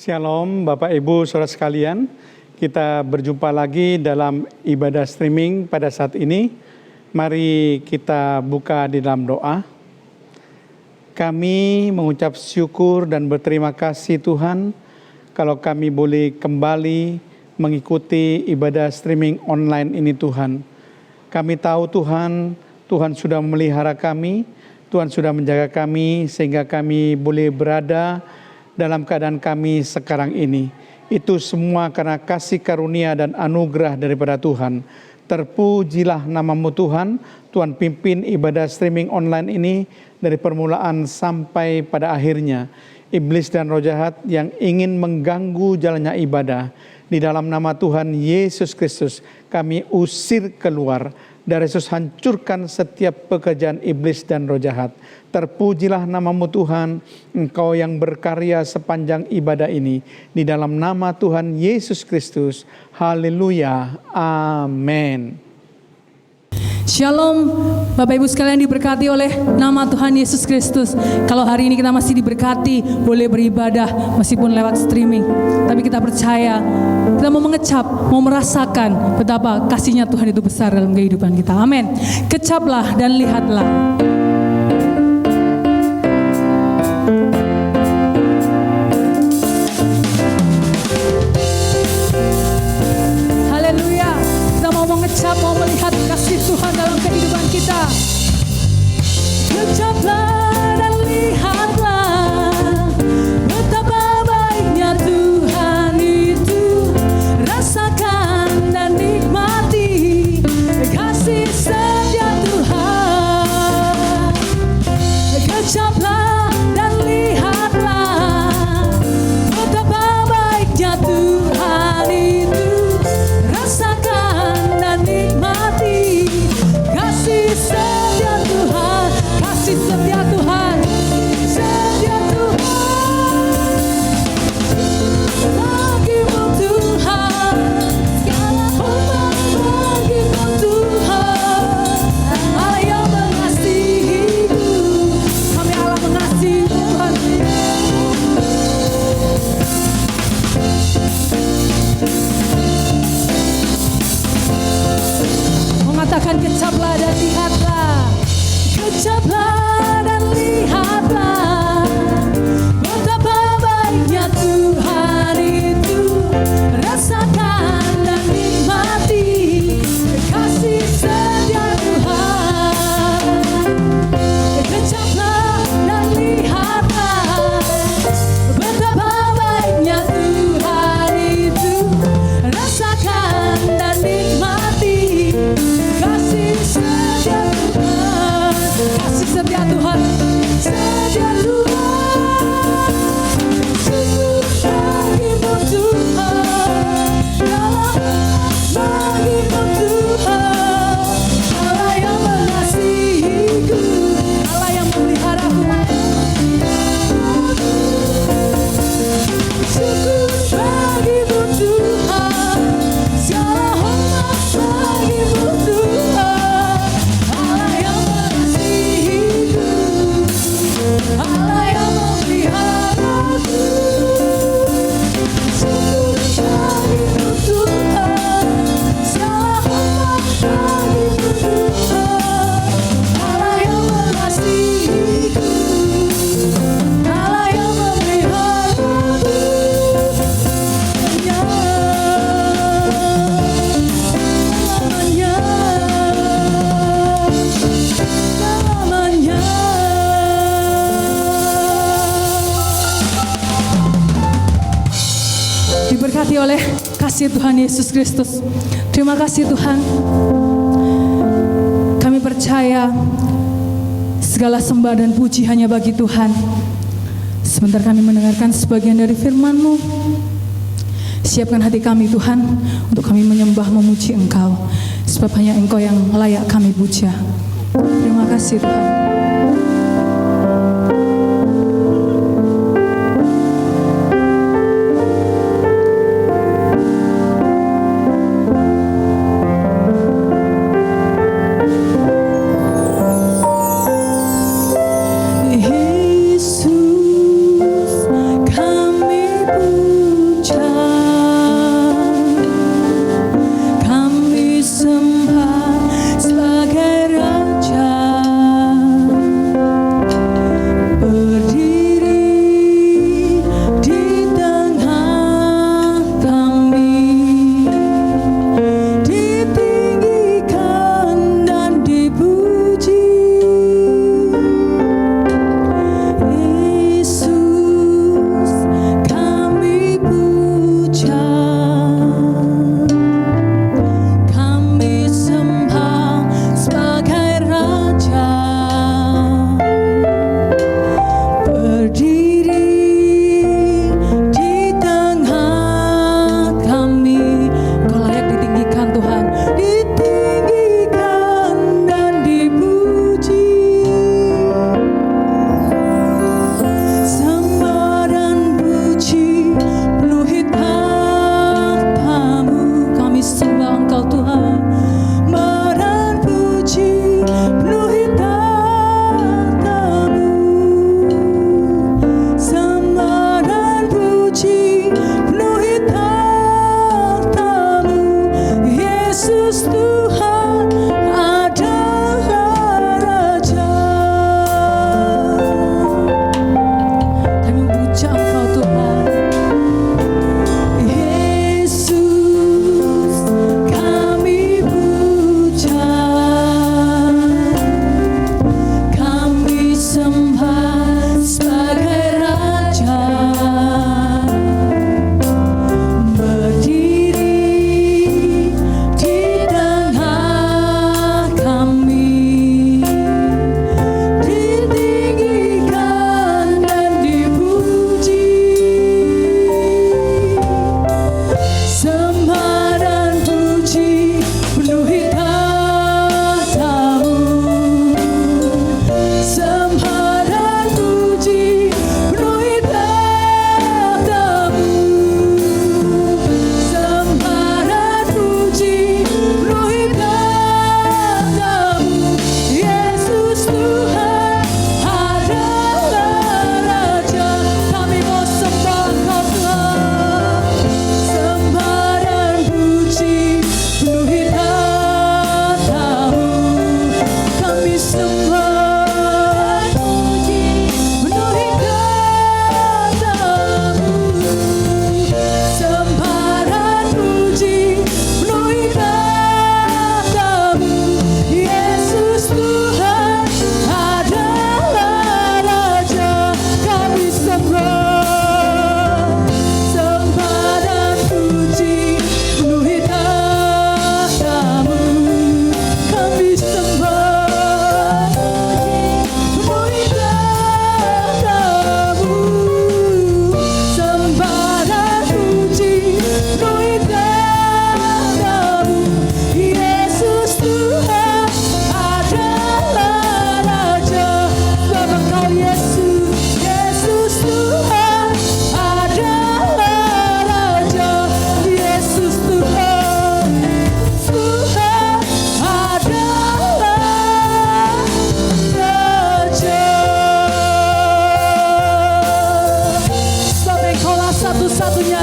Shalom Bapak Ibu Saudara sekalian, kita berjumpa lagi dalam ibadah streaming pada saat ini. Mari kita buka di dalam doa. Kami mengucap syukur dan berterima kasih Tuhan kalau kami boleh kembali mengikuti ibadah streaming online ini Tuhan. Kami tahu Tuhan sudah memelihara kami, Tuhan sudah menjaga kami sehingga kami boleh berada dalam keadaan kami sekarang ini. Itu semua karena kasih karunia dan anugerah daripada Tuhan. Terpujilah namamu Tuhan. Tuhan pimpin ibadah streaming online ini dari permulaan sampai pada akhirnya. Iblis dan roh jahat yang ingin mengganggu jalannya ibadah, di dalam nama Tuhan Yesus Kristus kami usir keluar. Dari Yesus hancurkan setiap pekerjaan iblis dan roh jahat. Terpujilah namamu Tuhan, Engkau yang berkarya sepanjang ibadah ini. Di dalam nama Tuhan Yesus Kristus. Haleluya. Amin. Shalom, Bapak Ibu sekalian diberkati oleh nama Tuhan Yesus Kristus. Kalau hari ini kita masih diberkati, boleh beribadah meskipun lewat streaming. Tapi kita percaya, kita mau mengecap, mau merasakan betapa kasihnya Tuhan itu besar dalam kehidupan kita. Amin. Kecaplah dan lihatlah. Mau melihat kasih Tuhan dalam kehidupan kita. Kecaplah dan lihatlah betapa baiknya Tuhan itu. Rasakan dan nikmati kasih setia Tuhan. Kecaplah dan lihatlah betapa baiknya Tuhan itu. Rasakan dan nikmati kasih setia Tuhan, kasih setia Tuhan, setia Tuhan. Bagimu Tuhan, segala hormat bagimu Tuhan. Allah yang mengasihiku, kami Allah mengasihi Tuhan. Mengatakan kecaplah dan lihatlah. Kecaplah dan lihatlah betapa baiknya Tuhan itu. Rasakan dan nikmati kasih setia Tuhan. Kecaplah dan lihatlah betapa baiknya Tuhan itu. Rasakan dan nikmati kasih setia Tuhan, kasih setia Tuhan, setia Tuhan. Syukur bagimu Tuhan, bagimu Tuhan. Allah yang mengasihiku, Allah yang memeliharaku. Syukur bagimu Tuhan, segala hormat bagimu Tuhan. Allah yang mengasihiku, Allah yang memeliharaku. Syukur bagimu Tuhan, segala hormat bagimu Tuhan. Allah yang mengasihiku, Allah yang memeliharaku. Diberkati oleh kasih Tuhan Yesus Kristus. Terima kasih Tuhan. Kami percaya segala sembah dan puji hanya bagi Tuhan. Sebentar kami mendengarkan sebagian dari firman-Mu. Siapkan hati kami Tuhan untuk kami menyembah memuji Engkau. Sebab hanya Engkau yang layak kami puja. Terima kasih Tuhan. Yesus, kami puji.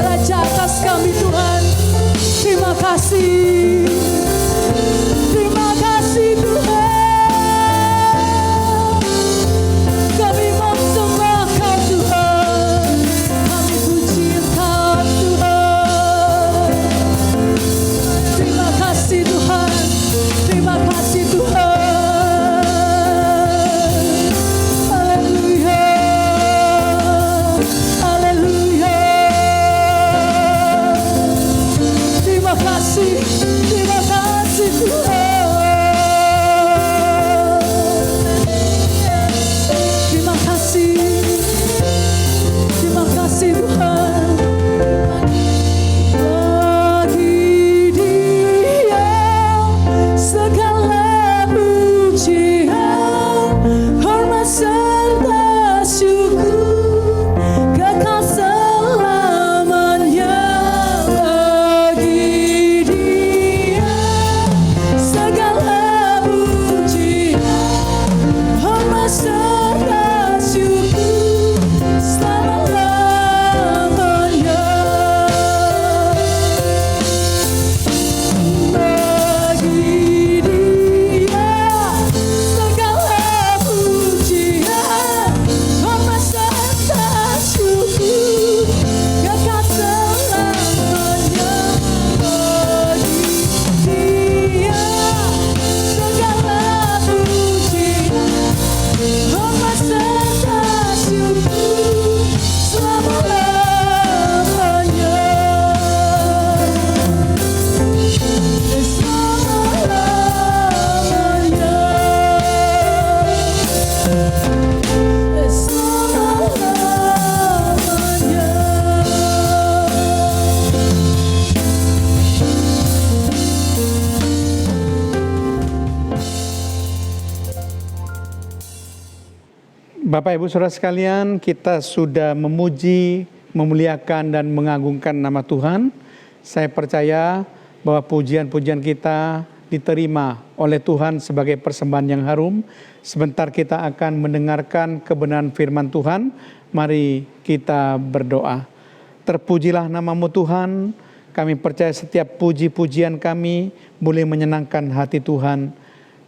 Raja atas kami Tuhan. Terima kasih. Terima kasih Tuhan. Kami menyembah Kau Tuhan. Kami puji Engkau Tuhan. Terima kasih Tuhan. Terima kasih Tuhan. Haleluya. Haleluya. Terima kasih. Terima kasih Tuhan. Terima kasih. Terima kasih Tuhan. Bagi Dia segala pujian, hormat serta syukur, kekal selamanya. Bagi Dia segala pujian, hormat serta syukur, selama-lamanya. Bagi Dia segala pujian, hormat serta syukur, kekal selamanya. Bagi Dia segala pujian, hormat serta syukur, selama-lamanya. Bapak Ibu Saudara sekalian, kita sudah memuji, memuliakan dan mengagungkan nama Tuhan. Saya percaya bahwa pujian-pujian kita diterima oleh Tuhan sebagai persembahan yang harum. Sebentar kita akan mendengarkan kebenaran firman Tuhan. Mari kita berdoa. Terpujilah namamu Tuhan. Kami percaya setiap puji-pujian kami boleh menyenangkan hati Tuhan.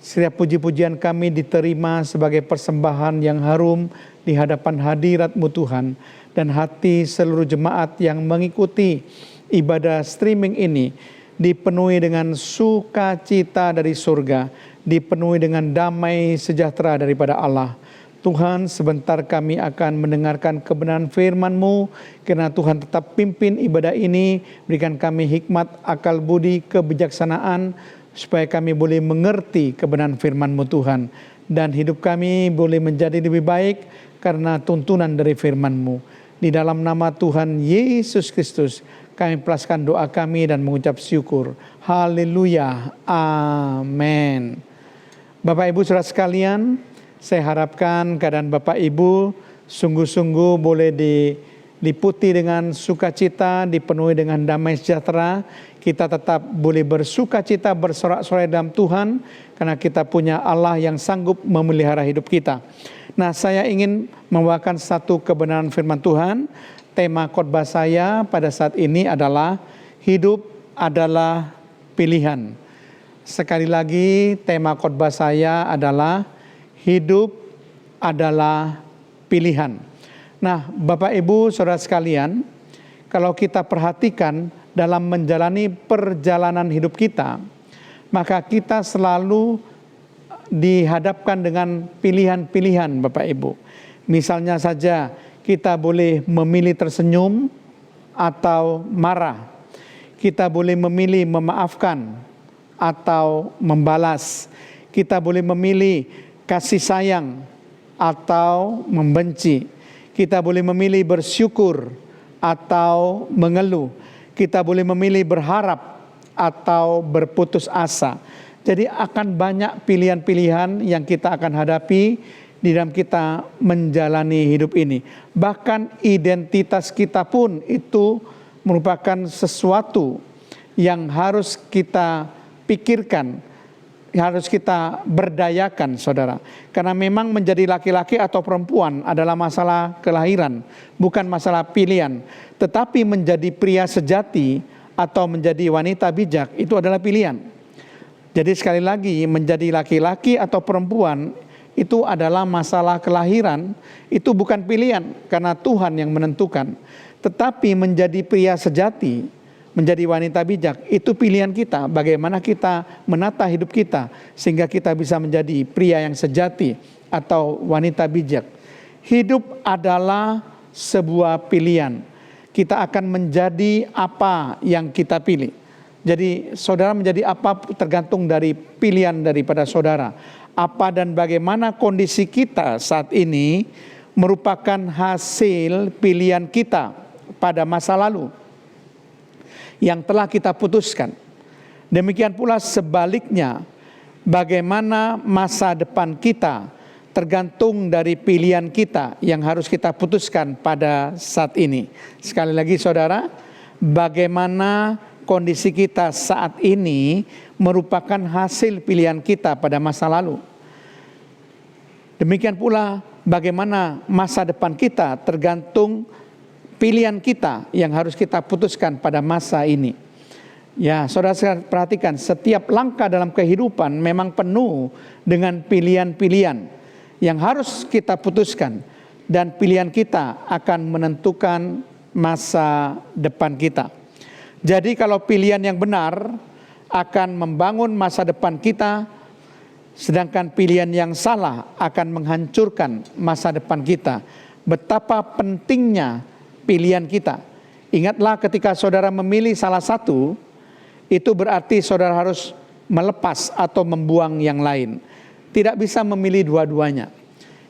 Setiap puji-pujian kami diterima sebagai persembahan yang harum di hadapan hadirat-Mu Tuhan. Dan hati seluruh jemaat yang mengikuti ibadah streaming ini dipenuhi dengan sukacita dari surga, dipenuhi dengan damai sejahtera daripada Allah. Tuhan, sebentar kami akan mendengarkan kebenaran firman-Mu, karena Tuhan tetap pimpin ibadah ini, berikan kami hikmat, akal budi, kebijaksanaan, supaya kami boleh mengerti kebenaran firman-Mu Tuhan. Dan hidup kami boleh menjadi lebih baik karena tuntunan dari firman-Mu. Di dalam nama Tuhan Yesus Kristus, kami pelaskan doa kami dan mengucap syukur. Haleluya. Amin. Bapak Ibu Saudara sekalian, saya harapkan keadaan Bapak Ibu sungguh-sungguh boleh diliputi dengan sukacita, dipenuhi dengan damai sejahtera. Kita tetap boleh bersukacita, bersorak-sorai dalam Tuhan, karena kita punya Allah yang sanggup memelihara hidup kita. Nah, saya ingin membawakan satu kebenaran firman Tuhan. Tema khotbah saya pada saat ini adalah hidup adalah pilihan. Sekali lagi, tema khotbah saya adalah hidup adalah pilihan. Nah, Bapak Ibu Saudara sekalian, kalau kita perhatikan dalam menjalani perjalanan hidup kita, maka kita selalu dihadapkan dengan pilihan-pilihan Bapak Ibu. Misalnya saja kita boleh memilih tersenyum atau marah. Kita boleh memilih memaafkan atau membalas. Kita boleh memilih kasih sayang atau membenci. Kita boleh memilih bersyukur atau mengeluh. Kita boleh memilih berharap atau berputus asa. Jadi akan banyak pilihan-pilihan yang kita akan hadapi di dalam kita menjalani hidup ini. Bahkan identitas kita pun itu merupakan sesuatu yang harus kita pikirkan. harus kita berdayakan, saudara. Karena memang menjadi laki-laki atau perempuan adalah masalah kelahiran, bukan masalah pilihan. Tetapi menjadi pria sejati atau menjadi wanita bijak itu adalah pilihan. Jadi sekali lagi, menjadi laki-laki atau perempuan itu adalah masalah kelahiran, itu bukan pilihan karena Tuhan yang menentukan. Tetapi menjadi pria sejati, menjadi wanita bijak, itu pilihan kita. Bagaimana kita menata hidup kita sehingga kita bisa menjadi pria yang sejati atau wanita bijak. Hidup adalah sebuah pilihan. Kita akan menjadi apa yang kita pilih. Jadi saudara menjadi apa tergantung dari pilihan daripada saudara. Apa dan bagaimana kondisi kita saat ini merupakan hasil pilihan kita pada masa lalu yang telah kita putuskan. Demikian pula sebaliknya, bagaimana masa depan kita tergantung dari pilihan kita yang harus kita putuskan pada saat ini. Sekali lagi saudara, bagaimana kondisi kita saat ini merupakan hasil pilihan kita pada masa lalu. Demikian pula bagaimana masa depan kita tergantung pilihan kita yang harus kita putuskan pada masa ini. Ya, saudara perhatikan, setiap langkah dalam kehidupan memang penuh dengan pilihan-pilihan yang harus kita putuskan. Dan pilihan kita akan menentukan masa depan kita. Jadi kalau pilihan yang benar akan membangun masa depan kita, sedangkan pilihan yang salah akan menghancurkan masa depan kita. Betapa pentingnya pilihan kita. Ingatlah ketika saudara memilih salah satu, itu berarti saudara harus melepas atau membuang yang lain. Tidak bisa memilih dua-duanya.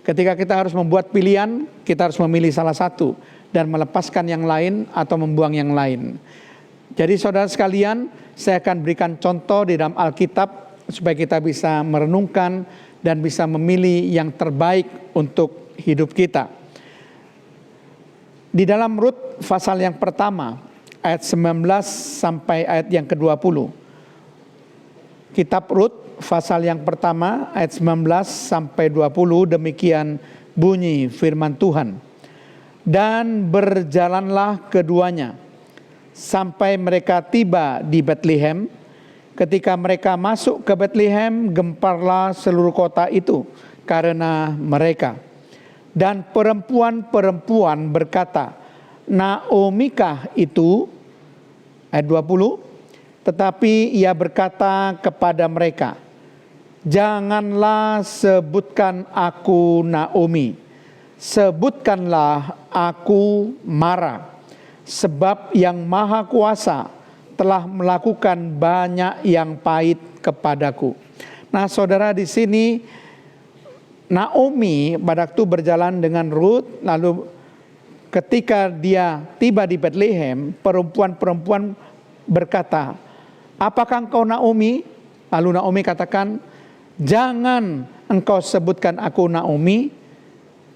Ketika kita harus membuat pilihan, kita harus memilih salah satu dan melepaskan yang lain atau membuang yang lain. Jadi saudara sekalian, saya akan berikan contoh di dalam Alkitab supaya kita bisa merenungkan dan bisa memilih yang terbaik untuk hidup kita. Di dalam Rut pasal yang pertama, ayat 19 sampai ayat yang ke-20. Kitab Rut pasal yang pertama, ayat 19 sampai 20, demikian bunyi firman Tuhan. Dan berjalanlah keduanya sampai mereka tiba di Betlehem. Ketika mereka masuk ke Betlehem, gemparlah seluruh kota itu karena mereka. Dan perempuan-perempuan berkata, Naomikah itu? Ayat 20. Tetapi ia berkata kepada mereka, janganlah sebutkan aku Naomi, sebutkanlah aku Mara. Sebab yang Maha Kuasa telah melakukan banyak yang pahit kepadaku. Nah saudara, di sini Naomi pada waktu berjalan dengan Ruth, lalu ketika dia tiba di Betlehem, perempuan-perempuan berkata, apakah engkau Naomi? Lalu Naomi katakan, jangan engkau sebutkan aku Naomi,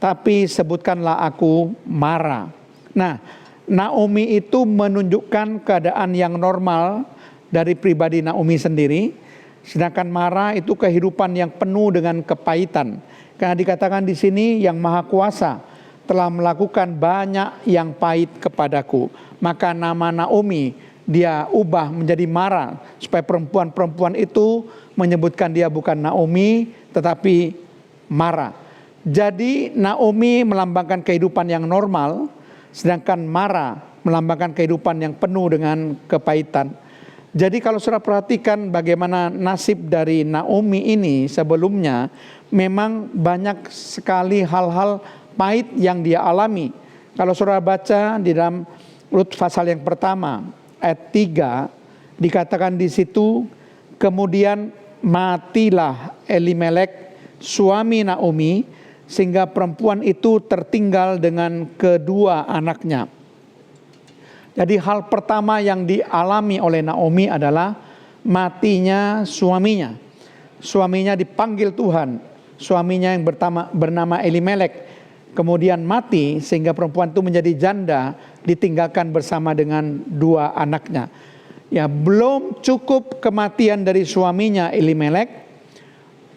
tapi sebutkanlah aku Mara. Nah, Naomi itu menunjukkan keadaan yang normal dari pribadi Naomi sendiri. Sedangkan Mara itu kehidupan yang penuh dengan kepahitan. Karena dikatakan di sini yang Maha Kuasa telah melakukan banyak yang pahit kepadaku. Maka nama Naomi dia ubah menjadi Mara. Supaya perempuan-perempuan itu menyebutkan dia bukan Naomi tetapi Mara. Jadi Naomi melambangkan kehidupan yang normal. Sedangkan Mara melambangkan kehidupan yang penuh dengan kepahitan. Jadi kalau saudara perhatikan bagaimana nasib dari Naomi ini sebelumnya, memang banyak sekali hal-hal pahit yang dia alami. Kalau saudara baca di dalam Rut pasal yang pertama ayat 3, dikatakan di situ, kemudian matilah Elimelek suami Naomi, sehingga perempuan itu tertinggal dengan kedua anaknya. Jadi hal pertama yang dialami oleh Naomi adalah matinya suaminya. Suaminya dipanggil Tuhan. Suaminya yang bernama Elimelek kemudian mati sehingga perempuan itu menjadi janda, ditinggalkan bersama dengan dua anaknya. Ya, belum cukup kematian dari suaminya Elimelek,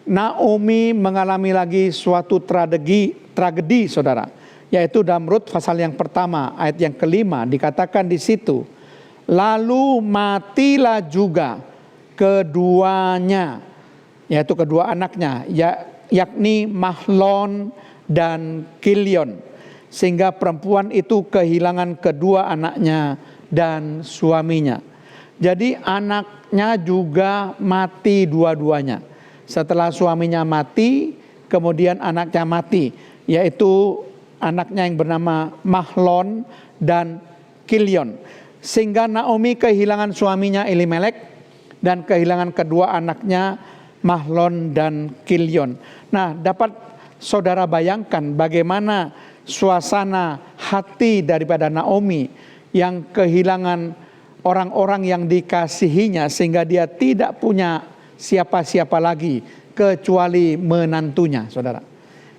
Naomi mengalami lagi suatu tragedi saudara, yaitu dalam Rut pasal yang pertama ayat yang kelima dikatakan di situ, lalu matilah juga keduanya, yaitu kedua anaknya, yakni Mahlon dan Kilion, sehingga perempuan itu kehilangan kedua anaknya dan suaminya. Jadi anaknya juga mati dua-duanya. Setelah suaminya mati, kemudian anaknya mati, yaitu anaknya yang bernama Mahlon dan Kilion. Sehingga Naomi kehilangan suaminya Elimelek dan kehilangan kedua anaknya Mahlon dan Kilion. Nah, dapat saudara bayangkan bagaimana suasana hati daripada Naomi yang kehilangan orang-orang yang dikasihinya, sehingga dia tidak punya siapa-siapa lagi kecuali menantunya, saudara.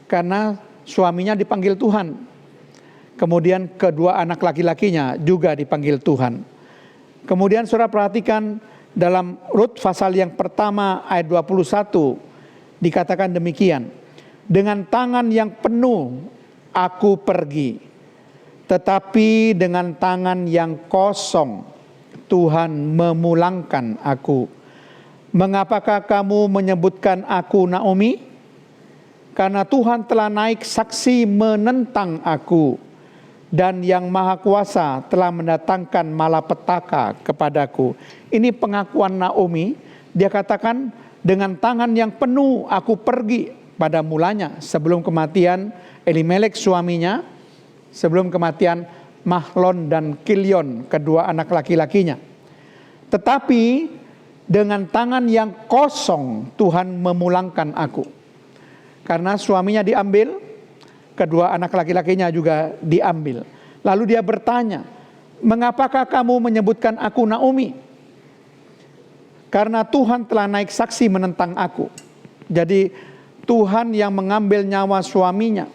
Karena suaminya dipanggil Tuhan. Kemudian kedua anak laki-lakinya juga dipanggil Tuhan. Kemudian saudara perhatikan dalam Rut pasal yang pertama ayat 21 dikatakan demikian. Dengan tangan yang penuh aku pergi, tetapi dengan tangan yang kosong Tuhan memulangkan aku. Mengapakah kamu menyebutkan aku Naomi? Karena Tuhan telah naik saksi menentang aku, dan Yang Maha Kuasa telah mendatangkan malapetaka kepadaku. Ini pengakuan Naomi. Dia katakan, dengan tangan yang penuh aku pergi. Pada mulanya sebelum kematian Elimelek suaminya, sebelum kematian Mahlon dan Kilion kedua anak laki-lakinya. Tetapi dengan tangan yang kosong Tuhan memulangkan aku. Karena suaminya diambil, kedua anak laki-lakinya juga diambil. Lalu dia bertanya, mengapakah kamu menyebutkan aku Naomi? Karena Tuhan telah naik saksi menentang aku. Jadi Tuhan yang mengambil nyawa suaminya,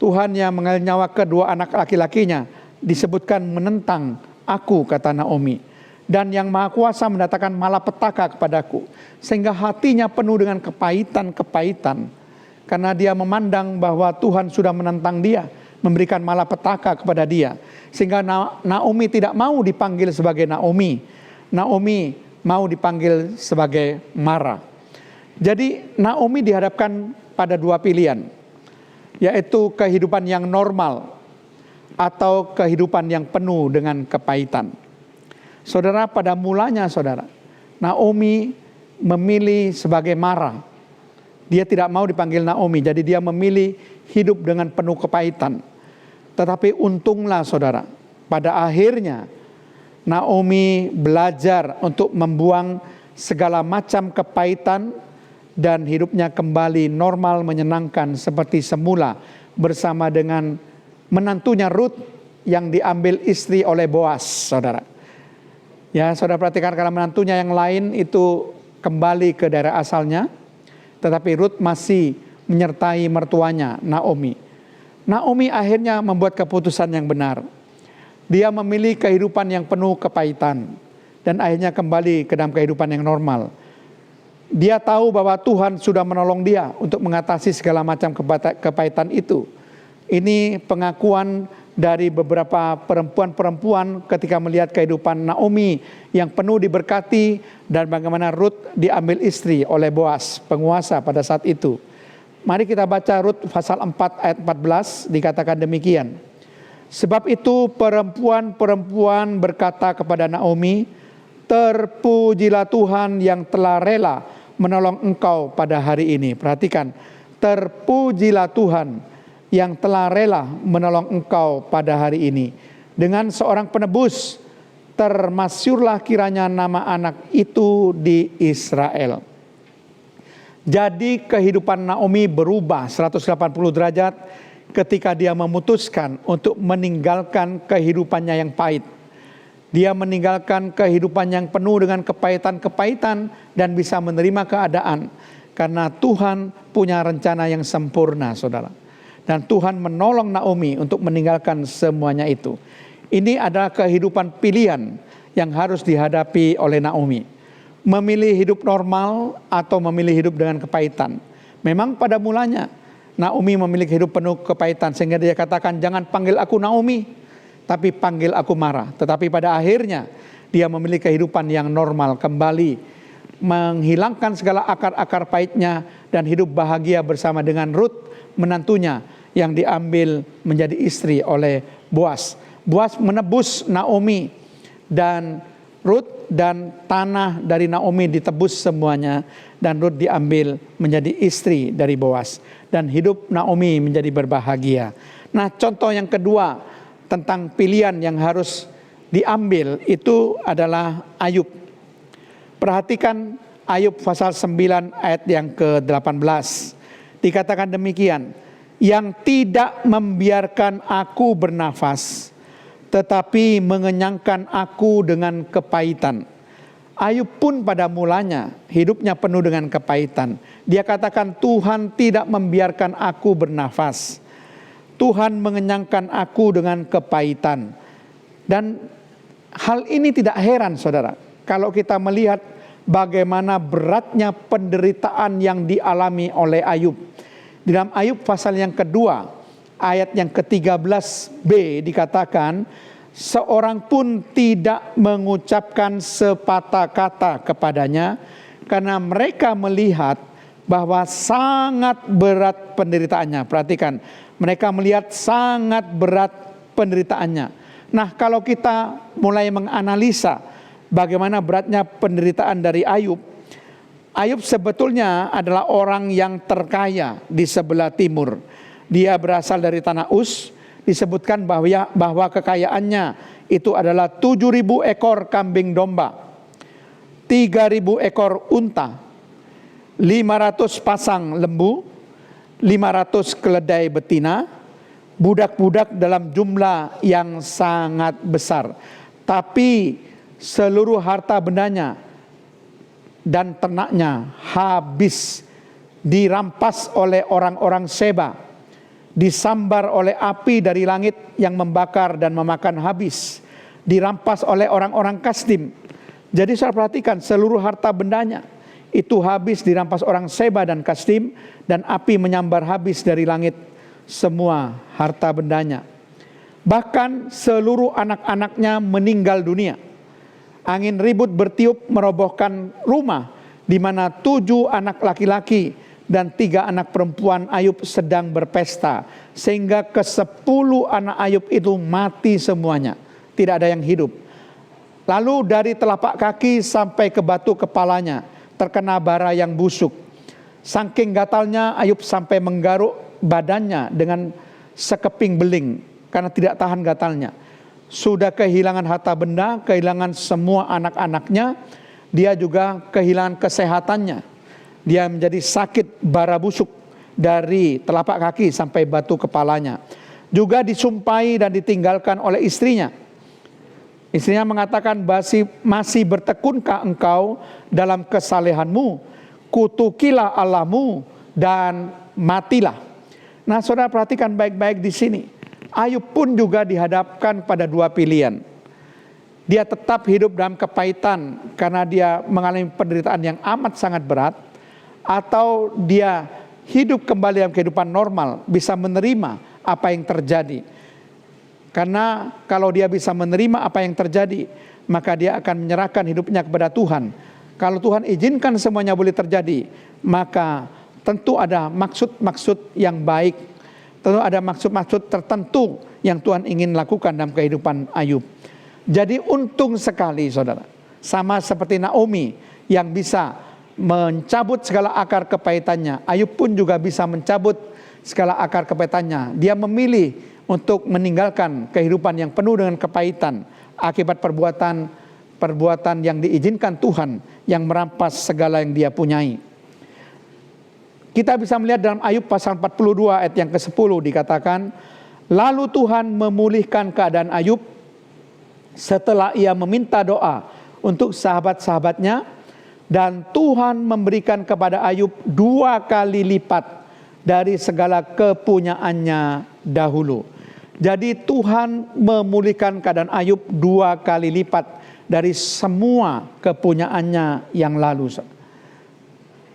Tuhan yang mengambil nyawa kedua anak laki-lakinya, disebutkan menentang aku, kata Naomi. Dan Yang Maha Kuasa mendatangkan malapetaka kepadaku. Sehingga hatinya penuh dengan kepahitan. Karena dia memandang bahwa Tuhan sudah menentang dia, memberikan malapetaka kepada dia. Sehingga Naomi tidak mau dipanggil sebagai Naomi. Naomi mau dipanggil sebagai Mara. Jadi Naomi dihadapkan pada dua pilihan, yaitu kehidupan yang normal atau kehidupan yang penuh dengan kepahitan. Saudara, pada mulanya saudara, Naomi memilih sebagai Mara. Dia tidak mau dipanggil Naomi, jadi dia memilih hidup dengan penuh kepahitan. Tetapi untunglah saudara, pada akhirnya Naomi belajar untuk membuang segala macam kepahitan dan hidupnya kembali normal, menyenangkan seperti semula bersama dengan menantunya Rut yang diambil istri oleh Boas, saudara. Ya, saudara perhatikan, karena menantunya yang lain itu kembali ke daerah asalnya, tetapi Rut masih menyertai mertuanya Naomi. Naomi akhirnya membuat keputusan yang benar. Dia memilih kehidupan yang penuh kepahitan dan akhirnya kembali ke dalam kehidupan yang normal. Dia tahu bahwa Tuhan sudah menolong dia untuk mengatasi segala macam kepahitan itu. Ini pengakuan dari beberapa perempuan-perempuan ketika melihat kehidupan Naomi yang penuh diberkati dan bagaimana Rut diambil istri oleh Boas, penguasa pada saat itu. Mari kita baca Rut pasal 4 ayat 14, dikatakan demikian. Sebab itu perempuan-perempuan berkata kepada Naomi, terpujilah Tuhan yang telah rela menolong engkau pada hari ini. Perhatikan, terpujilah Tuhan yang telah rela menolong engkau pada hari ini. Dengan seorang penebus, termasyurlah kiranya nama anak itu di Israel. Jadi kehidupan Naomi berubah 180 derajat ketika dia memutuskan untuk meninggalkan kehidupannya yang pahit. Dia meninggalkan kehidupan yang penuh dengan kepahitan-kepahitan dan bisa menerima keadaan. Karena Tuhan punya rencana yang sempurna, saudara. Dan Tuhan menolong Naomi untuk meninggalkan semuanya itu. Ini adalah kehidupan pilihan yang harus dihadapi oleh Naomi. memilih hidup normal atau memilih hidup dengan kepahitan. Memang pada mulanya Naomi memiliki hidup penuh kepahitan, sehingga dia katakan, jangan panggil aku Naomi, tapi panggil aku Mara. Tetapi pada akhirnya dia memiliki kehidupan yang normal, kembali menghilangkan segala akar-akar pahitnya dan hidup bahagia bersama dengan Ruth, menantunya yang diambil menjadi istri oleh Boas. Boas menebus Naomi, dan Ruth dan tanah dari Naomi ditebus semuanya, dan Ruth diambil menjadi istri dari Boas, dan hidup Naomi menjadi berbahagia. Nah, contoh yang kedua tentang pilihan yang harus diambil itu adalah Ayub. Perhatikan Ayub pasal 9 ayat yang ke-18. Dikatakan demikian, yang tidak membiarkan aku bernafas, tetapi mengenyangkan aku dengan kepahitan. Ayub pun pada mulanya hidupnya penuh dengan kepahitan. Dia katakan, Tuhan tidak membiarkan aku bernafas, Tuhan mengenyangkan aku dengan kepahitan. Dan hal ini tidak heran, saudara, kalau kita melihat bagaimana beratnya penderitaan yang dialami oleh Ayub. Di dalam Ayub pasal yang kedua, ayat yang ke-13b dikatakan, seorang pun tidak mengucapkan sepatah kata kepadanya, karena mereka melihat bahwa sangat berat penderitaannya. Perhatikan, mereka melihat sangat berat penderitaannya. Nah, kalau kita mulai menganalisa bagaimana beratnya penderitaan dari Ayub, Ayub sebetulnya adalah orang yang terkaya di sebelah timur. Dia berasal dari tanah Uz. Disebutkan bahwa kekayaannya itu adalah 7.000 ekor kambing domba, 3.000 ekor unta, 500 pasang lembu, 500 keledai betina, budak-budak dalam jumlah yang sangat besar. Tapi seluruh harta bendanya dan ternaknya habis, dirampas oleh orang-orang Seba, disambar oleh api dari langit yang membakar dan memakan habis, dirampas oleh orang-orang Kasdim. Jadi saya perhatikan, seluruh harta bendanya itu habis, dirampas orang Seba dan Kasdim, dan api menyambar habis dari langit semua harta bendanya. Bahkan seluruh anak-anaknya meninggal dunia. Angin ribut bertiup merobohkan rumah di mana 7 anak laki-laki dan 3 anak perempuan Ayub sedang berpesta, sehingga ke-10 anak Ayub itu mati semuanya, tidak ada yang hidup. Lalu dari telapak kaki sampai ke batu kepalanya terkena bara yang busuk. Saking gatalnya Ayub sampai menggaruk badannya dengan sekeping beling karena tidak tahan gatalnya. Sudah kehilangan harta benda, kehilangan semua anak-anaknya, dia juga kehilangan kesehatannya. Dia menjadi sakit bara busuk dari telapak kaki sampai batu kepalanya. Juga disumpahi dan ditinggalkan oleh istrinya. Istrinya mengatakan, masih bertekunkah engkau dalam kesalehanmu? Kutukilah Allahmu dan matilah. Nah, saudara perhatikan baik-baik di sini. Ayub pun juga dihadapkan pada 2 pilihan. Dia tetap hidup dalam kepahitan karena dia mengalami penderitaan yang amat sangat berat, atau dia hidup kembali dalam kehidupan normal, bisa menerima apa yang terjadi. Karena kalau dia bisa menerima apa yang terjadi, maka dia akan menyerahkan hidupnya kepada Tuhan. Kalau Tuhan izinkan semuanya boleh terjadi, maka tentu ada maksud-maksud yang baik, tentu ada maksud-maksud tertentu yang Tuhan ingin lakukan dalam kehidupan Ayub. Jadi untung sekali, saudara, sama seperti Naomi yang bisa mencabut segala akar kepahitannya, Ayub pun juga bisa mencabut segala akar kepahitannya. Dia memilih untuk meninggalkan kehidupan yang penuh dengan kepahitan akibat perbuatan yang diizinkan Tuhan yang merampas segala yang dia punyai. Kita bisa melihat dalam Ayub pasal 42 ayat yang ke-10 dikatakan, lalu Tuhan memulihkan keadaan Ayub setelah ia meminta doa untuk sahabat-sahabatnya, dan Tuhan memberikan kepada Ayub 2 kali lipat dari segala kepunyaannya dahulu. Jadi Tuhan memulihkan keadaan Ayub 2 kali lipat dari semua kepunyaannya yang lalu.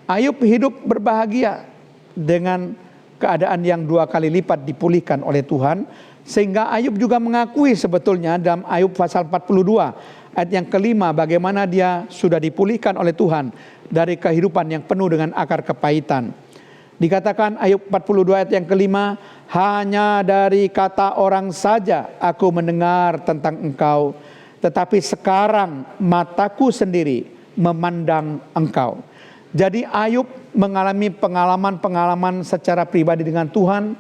Ayub hidup berbahagia dengan keadaan yang 2 kali lipat dipulihkan oleh Tuhan, sehingga Ayub juga mengakui sebetulnya dalam Ayub pasal 42 ayat yang kelima bagaimana dia sudah dipulihkan oleh Tuhan dari kehidupan yang penuh dengan akar kepahitan. Dikatakan Ayub 42 ayat yang kelima, hanya dari kata orang saja aku mendengar tentang engkau, tetapi sekarang mataku sendiri memandang engkau. Jadi Ayub mengalami pengalaman-pengalaman secara pribadi dengan Tuhan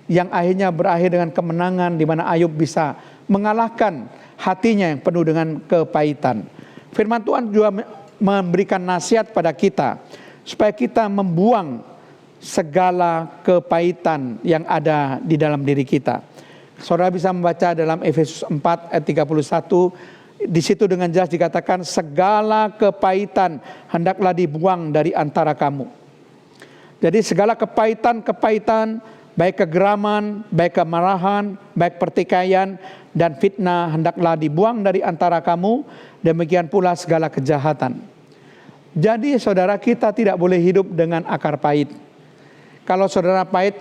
yang akhirnya berakhir dengan kemenangan, di mana Ayub bisa mengalahkan hatinya yang penuh dengan kepahitan. Firman Tuhan juga memberikan nasihat pada kita supaya kita membuang segala kepahitan yang ada di dalam diri kita. Saudara bisa membaca dalam Efesus 4 ayat 31, di situ dengan jelas dikatakan segala kepahitan hendaklah dibuang dari antara kamu. Jadi segala kepahitan, baik kegeraman, baik kemarahan, baik pertikaian dan fitnah hendaklah dibuang dari antara kamu, demikian pula segala kejahatan. Jadi saudara, kita tidak boleh hidup dengan akar pahit. Kalau saudara pahit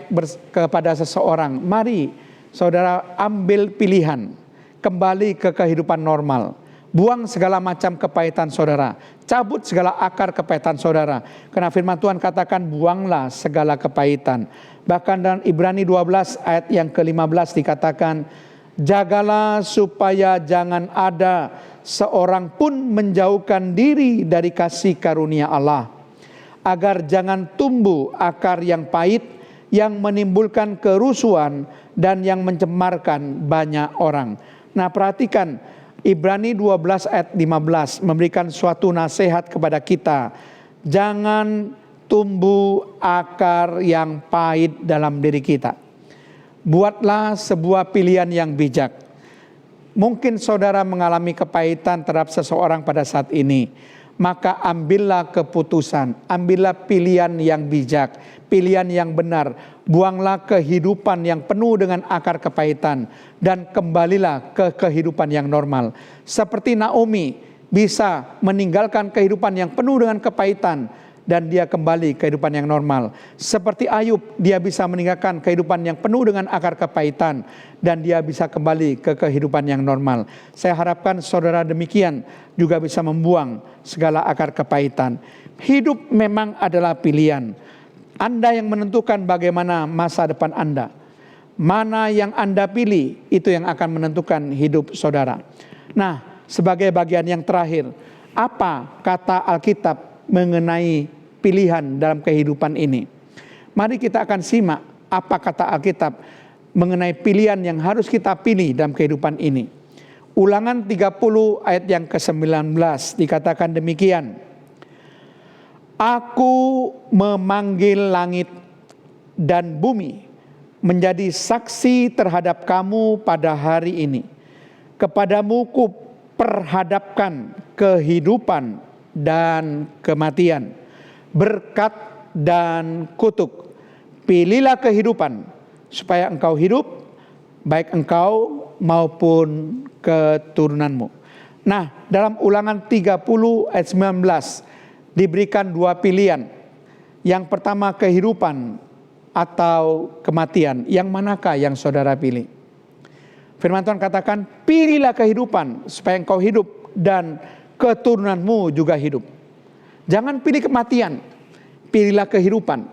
kepada seseorang, mari saudara ambil pilihan, kembali ke kehidupan normal. Buang segala macam kepahitan saudara, cabut segala akar kepahitan saudara. Karena firman Tuhan katakan buanglah segala kepahitan. Bahkan dalam Ibrani 12 ayat yang ke-15 dikatakan, jagalah supaya jangan ada seorang pun menjauhkan diri dari kasih karunia Allah, agar jangan tumbuh akar yang pahit yang menimbulkan kerusuhan dan yang mencemarkan banyak orang. Nah, perhatikan Ibrani 12 ayat 15 memberikan suatu nasihat kepada kita. Jangan tumbuh akar yang pahit dalam diri kita. Buatlah sebuah pilihan yang bijak. Mungkin saudara mengalami kepahitan terhadap seseorang pada saat ini. Maka ambillah keputusan, ambillah pilihan yang bijak, pilihan yang benar. Buanglah kehidupan yang penuh dengan akar kepahitan dan kembalilah ke kehidupan yang normal. Seperti Naomi bisa meninggalkan kehidupan yang penuh dengan kepahitan dan dia kembali ke kehidupan yang normal. Seperti Ayub, dia bisa meninggalkan kehidupan yang penuh dengan akar kepahitan dan dia bisa kembali ke kehidupan yang normal. Saya harapkan saudara demikian juga bisa membuang segala akar kepahitan. Hidup memang adalah pilihan. Anda yang menentukan bagaimana masa depan Anda. Mana yang Anda pilih, itu yang akan menentukan hidup saudara. Nah, sebagai bagian yang terakhir, apa kata Alkitab mengenai pilihan dalam kehidupan ini? Mari kita akan simak apa kata Alkitab mengenai pilihan yang harus kita pilih dalam kehidupan ini. Ulangan 30 ayat yang ke-19 dikatakan demikian. Aku memanggil langit dan bumi menjadi saksi terhadap kamu pada hari ini. Kepadamu ku perhadapkan kehidupan dan kematian, berkat dan kutuk. Pilihlah kehidupan supaya engkau hidup, baik engkau maupun keturunanmu. Nah, dalam Ulangan 30 ayat 19 diberikan dua pilihan. Yang pertama kehidupan atau kematian. Yang manakah yang saudara pilih? Firman Tuhan katakan, pilihlah kehidupan supaya engkau hidup dan keturunanmu juga hidup. Jangan pilih kematian, pilihlah kehidupan.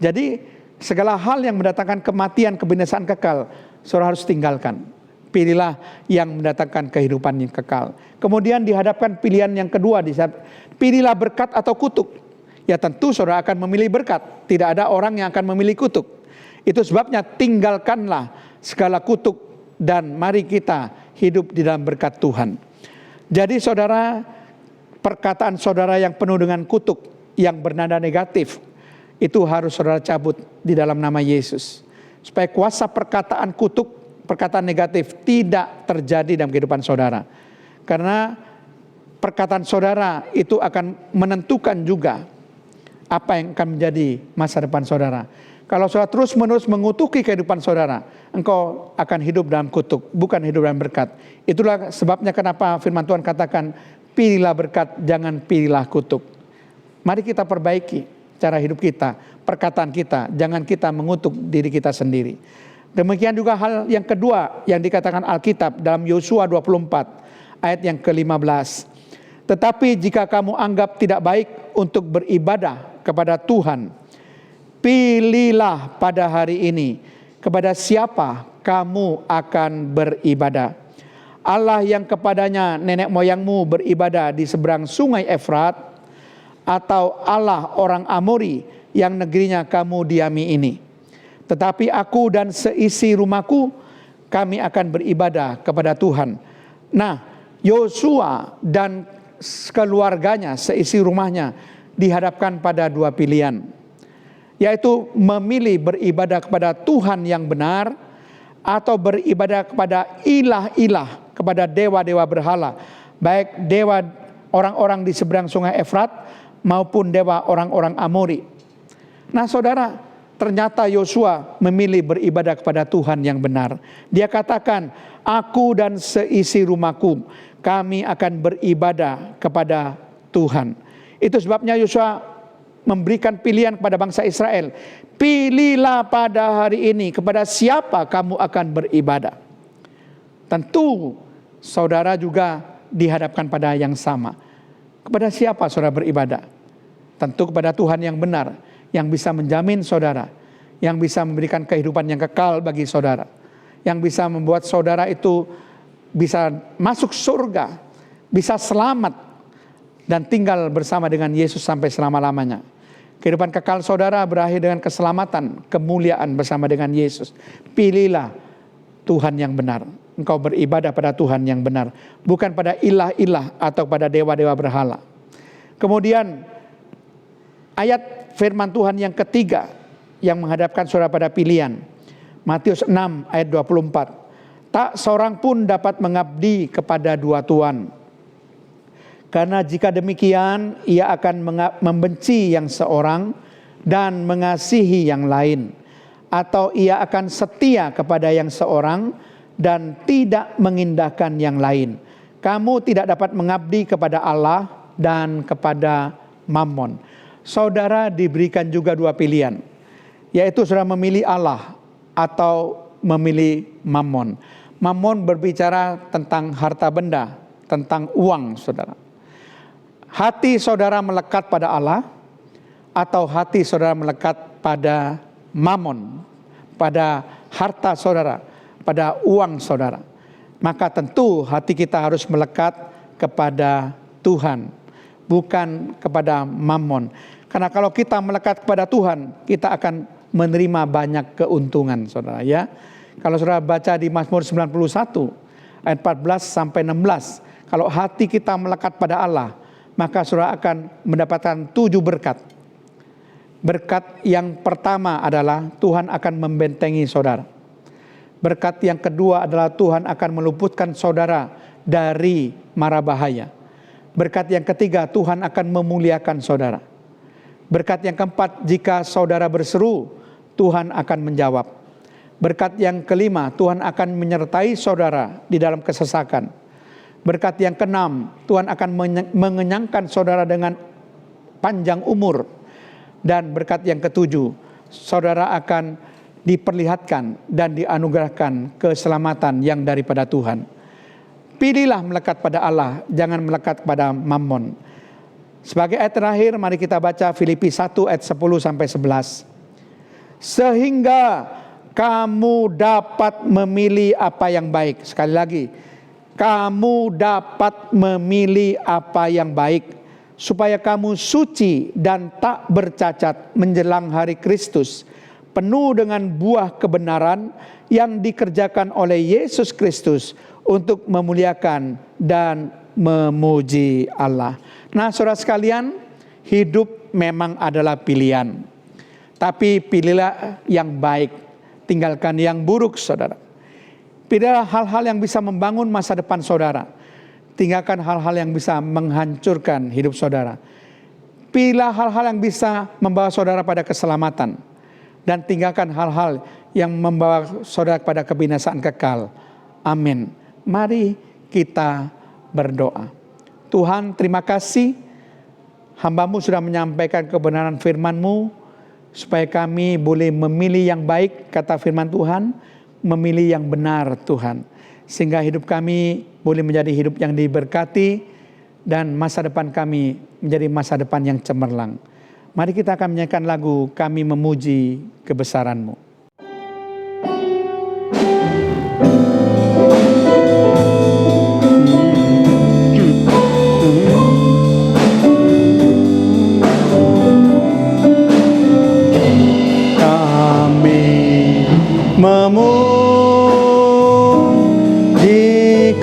Jadi segala hal yang mendatangkan kematian, kebinasaan kekal, saudara harus tinggalkan. Pilihlah yang mendatangkan kehidupan yang kekal. Kemudian dihadapkan pilihan yang kedua, pilihlah berkat atau kutuk. Ya tentu saudara akan memilih berkat. Tidak ada orang yang akan memilih kutuk. Itu sebabnya tinggalkanlah segala kutuk dan mari kita hidup di dalam berkat Tuhan. Jadi saudara, perkataan saudara yang penuh dengan kutuk, yang bernada negatif, itu harus saudara cabut di dalam nama Yesus. Supaya kuasa perkataan kutuk, perkataan negatif tidak terjadi dalam kehidupan saudara. Karena perkataan saudara itu akan menentukan juga apa yang akan menjadi masa depan saudara. Kalau saudara terus-menerus mengutuki kehidupan saudara, engkau akan hidup dalam kutuk, bukan hidup dalam berkat. Itulah sebabnya kenapa firman Tuhan katakan, pilihlah berkat, jangan pilihlah kutuk. Mari kita perbaiki cara hidup kita, perkataan kita, jangan kita mengutuk diri kita sendiri. Demikian juga hal yang kedua yang dikatakan Alkitab dalam Yosua 24 ayat yang ke-15. Tetapi jika kamu anggap tidak baik untuk beribadah kepada Tuhan, pilihlah pada hari ini kepada siapa kamu akan beribadah. Allah yang kepadanya nenek moyangmu beribadah di seberang sungai Efrat, atau Allah orang Amori yang negerinya kamu diami ini. Tetapi aku dan seisi rumahku, kami akan beribadah kepada Tuhan. Nah, Yosua dan keluarganya, seisi rumahnya dihadapkan pada dua pilihan, yaitu memilih beribadah kepada Tuhan yang benar atau beribadah kepada ilah-ilah, kepada dewa-dewa berhala, baik dewa orang-orang di seberang sungai Efrat maupun dewa orang-orang Amori. Nah saudara, ternyata Yosua memilih beribadah kepada Tuhan yang benar. Dia katakan, aku dan seisi rumahku, kami akan beribadah kepada Tuhan. Itu sebabnya Yosua memberikan pilihan kepada bangsa Israel. Pilihlah pada hari ini kepada siapa kamu akan beribadah. Tentu saudara juga dihadapkan pada yang sama. Kepada siapa saudara beribadah? Tentu kepada Tuhan yang benar, yang bisa menjamin saudara, yang bisa memberikan kehidupan yang kekal bagi saudara, yang bisa membuat saudara itu bisa masuk surga, bisa selamat dan tinggal bersama dengan Yesus sampai selama-lamanya. Kehidupan kekal saudara berakhir dengan keselamatan, kemuliaan bersama dengan Yesus. Pilihlah Tuhan yang benar. Engkau beribadah pada Tuhan yang benar, bukan pada ilah-ilah atau pada dewa-dewa berhala. Kemudian ayat firman Tuhan yang ketiga yang menghadapkan saudara pada pilihan. Matius 6 ayat 24. Tak seorang pun dapat mengabdi kepada dua tuan. Karena jika demikian, ia akan membenci yang seorang dan mengasihi yang lain. Atau ia akan setia kepada yang seorang dan tidak mengindahkan yang lain. Kamu tidak dapat mengabdi kepada Allah dan kepada Mammon. Saudara diberikan juga dua pilihan, yaitu saudara memilih Allah atau memilih Mammon. Mammon berbicara tentang harta benda, tentang uang saudara. Hati saudara melekat pada Allah atau hati saudara melekat pada Mammon, pada harta saudara, pada uang saudara. Maka tentu hati kita harus melekat kepada Tuhan, bukan kepada Mammon. Karena kalau kita melekat kepada Tuhan, kita akan menerima banyak keuntungan saudara ya. Kalau saudara baca di Mazmur 91 ayat 14 sampai 16, kalau hati kita melekat pada Allah, maka saudara akan mendapatkan 7 berkat. Berkat yang pertama adalah Tuhan akan membentengi saudara. Berkat yang kedua adalah Tuhan akan meluputkan saudara dari mara bahaya. Berkat yang ketiga, Tuhan akan memuliakan saudara. Berkat yang keempat, jika saudara berseru, Tuhan akan menjawab. Berkat yang kelima, Tuhan akan menyertai saudara di dalam kesesakan. Berkat yang keenam, Tuhan akan mengenyangkan saudara dengan panjang umur. Dan berkat yang ketujuh, saudara akan diperlihatkan dan dianugerahkan keselamatan yang daripada Tuhan. Pilihlah melekat pada Allah, jangan melekat pada Mammon. Sebagai ayat terakhir, mari kita baca Filipi 1 ayat 10 sampai 11. Sehingga kamu dapat memilih apa yang baik. Sekali lagi, kamu dapat memilih apa yang baik, supaya kamu suci dan tak bercacat menjelang hari Kristus, penuh dengan buah kebenaran yang dikerjakan oleh Yesus Kristus untuk memuliakan dan memuji Allah. Nah saudara sekalian, hidup memang adalah pilihan. Tapi pilihlah yang baik, tinggalkan yang buruk saudara. Pilihlah hal-hal yang bisa membangun masa depan saudara. Tinggalkan hal-hal yang bisa menghancurkan hidup saudara. Pilihlah hal-hal yang bisa membawa saudara pada keselamatan. dan tinggalkan hal-hal yang membawa saudara kepada kebinasaan kekal. Amin. Mari kita berdoa. Tuhan, terima kasih hamba-Mu sudah menyampaikan kebenaran firman-Mu supaya kami boleh memilih yang baik, kata firman Tuhan, memilih yang benar Tuhan. Sehingga hidup kami boleh menjadi hidup yang diberkati dan masa depan kami menjadi masa depan yang cemerlang. Mari kita akan menyanyikan lagu Kami Memuji Kebesaran-Mu. Memuji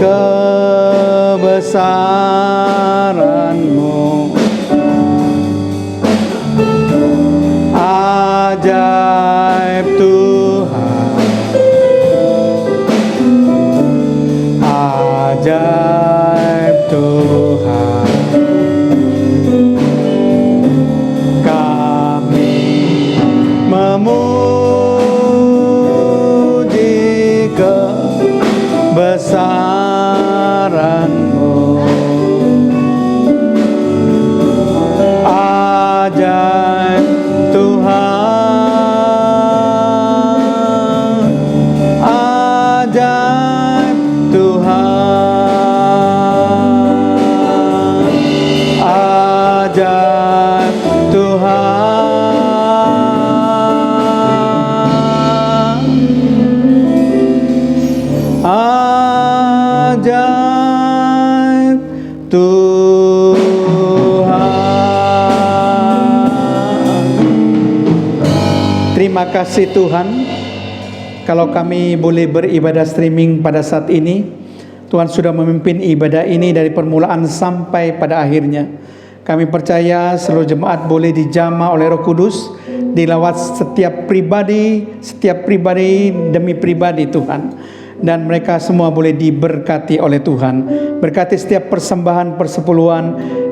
kebesaran-Mu, ajaib Tuhan, ajaib Tuhan. Kami memuji kebesaran-Mu, ajaib Tuhan, ajaib Tuhan, ajaib Tuhan, ajaib Tuhan. Terima kasih Tuhan, kalau kami boleh beribadah streaming pada saat ini. Tuhan sudah memimpin ibadah ini dari permulaan sampai pada akhirnya. Kami percaya seluruh jemaat boleh dijamah oleh Roh Kudus, dilawat setiap pribadi demi pribadi Tuhan. Dan mereka semua boleh diberkati oleh Tuhan. Berkati setiap persembahan persepuluhan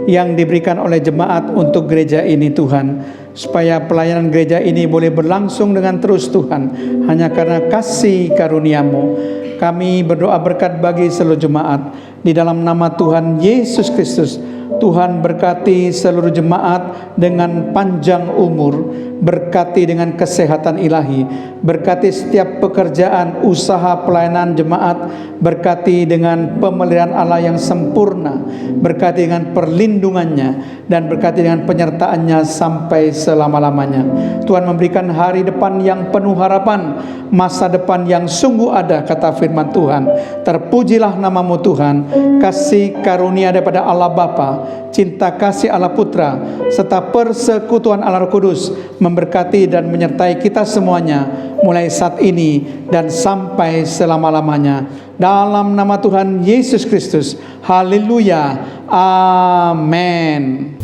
yang diberikan oleh jemaat untuk gereja ini Tuhan, supaya pelayanan gereja ini boleh berlangsung dengan terus Tuhan, hanya karena kasih karunia-Mu. Kami berdoa berkat bagi seluruh jemaat di dalam nama Tuhan Yesus Kristus. Tuhan berkati seluruh jemaat dengan panjang umur, berkati dengan kesehatan ilahi, berkati setiap pekerjaan, usaha pelayanan jemaat, berkati dengan pemeliharaan Allah yang sempurna, berkati dengan perlindungannya, dan berkati dengan penyertaannya sampai selama-lamanya. Tuhan memberikan hari depan yang penuh harapan, masa depan yang sungguh ada, kata firman Tuhan. Terpujilah nama-Mu Tuhan, kasih karunia daripada Allah Bapa, cinta kasih Allah Putra, serta persekutuan Allah Roh Kudus memberkati dan menyertai kita semuanya mulai saat ini dan sampai selama-lamanya. Dalam nama Tuhan Yesus Kristus. Haleluya. Amin.